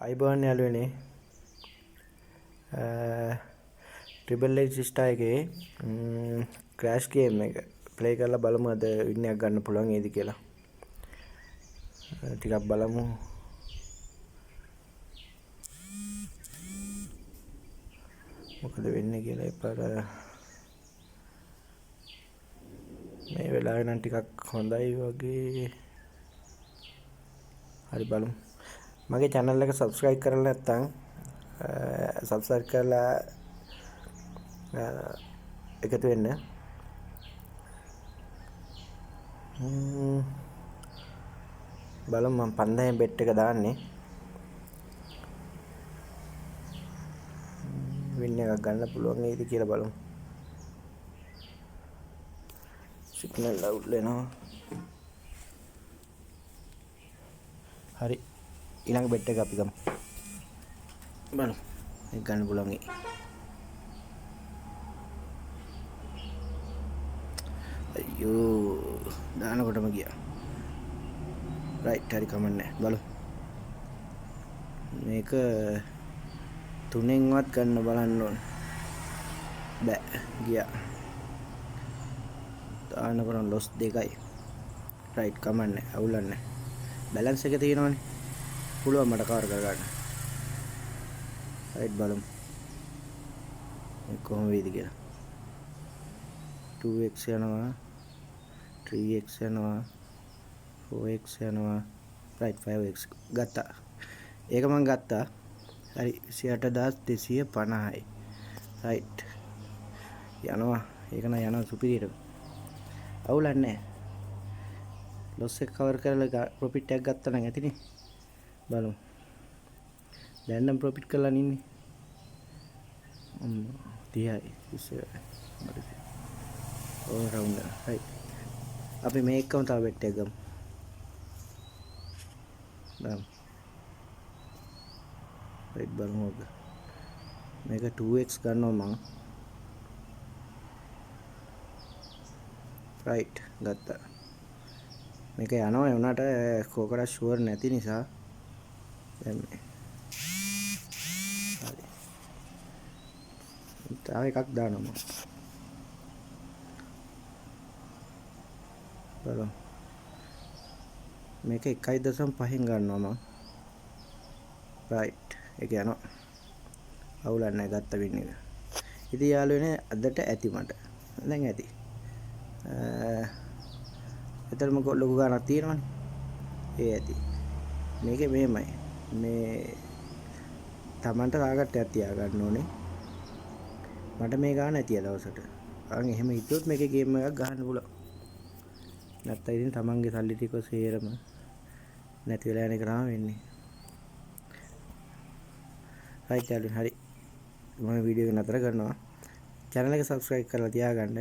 අයිබෝන් යාළුවනේ triple H star එකේ ක්‍රෑෂ් ගේම් එක ප්ලේ කරලා බලමු අද වින් එකක් ගන්න පුළුවන් නේද කියලා. ටිකක් බලමු. මොකද වෙන්නේ කියලා එපාර මේ වෙලාවේ නම් ටිකක් හොඳයි වගේ. හරි බලමු. මගේ channel එක subscribe කරලා නැත්නම් subscribe කරලා එකතු වෙන්න. බලමු මම 5000 bet එක දාන්නේ. win එකක් ගන්න පුළුවන් නේද කියලා බලමු. signal out වෙනවා. හරි ඊළඟ bet එක අපි ගමු. බලමු මේක ගන්න පුළුවන් ඒ. අයියෝ දානකොටම ගියා. රයිට් හරි කමන්නේ බලමු. මේක තුනෙන්වත් ගන්න බලන්න ඕන. බෑ ගියා. දානකොට ලොස් 2යි. රයිට් කමන්නේ අවුලන්නේ. බැලන්ස් එක තියෙනවනේ. පුළුවන් මට කවර් කරගන්න. රයිට් බලමු. මේ කොහොම වෙයිද කියලා. 2x යනවා 3x යනවා 4x යනවා රයිට් 5x ගත්තා. ඒක මම ගත්තා. හරි 28250යි. රයිට් යනවා. ඒක නම් යනවා සුපිරියට. අවුලක් නැහැ. ලොස් එක කවර් කරලා ප්‍රොෆිට් එකක් ගත්තා නම් ඇතිනේ. බලමු. දැන් නම් ප්‍රොෆිට් කරලා ඉන්නේ. 30යි ඉස්සර. ඕ රවුන්ඩ් රයිට්. අපි මේකම තව bet එකක් ගමු. බලමු. රයිට් බලමු ඔක. මේක 2x ගන්නවා මම. රයිට් ගත්තා. මේක යනවා වුණාට කෝකඩ ෂුවර් නැති නිසා දැන් මේ හරි. තව එකක් දානවා මම. බලමු. මේක 1.5න් ගන්නවා මම. රයිට් ඒක යනවා. අවුලක් නැහැ ගත්ත වින් එක. ඉතින් යාළුවනේ අදට ඇති මට. දැන් ඇති. එතරම් ලොකු ගාණක් තියෙනවනේ. ඒ ඇති. මේකේ මෙහෙමයි. මේ Tamanට ටාගට් එකක් තියාගන්න ඕනේ. මට මේ ගාණ ඇතිය දවසට. අන් එහෙම හිතුවොත් මේකේ ගේම් එකක් ගහන්න පුළුවන්. නැත්නම් ඉතින් Tamanගේ සල්ලි ටික සේරම නැති වෙලා යන එක තමයි වෙන්නේ. රයිට් යාළුවනේ හරි. මම වීඩියෝ එක නතර කරනවා. channel එක subscribe කරලා තියාගන්න.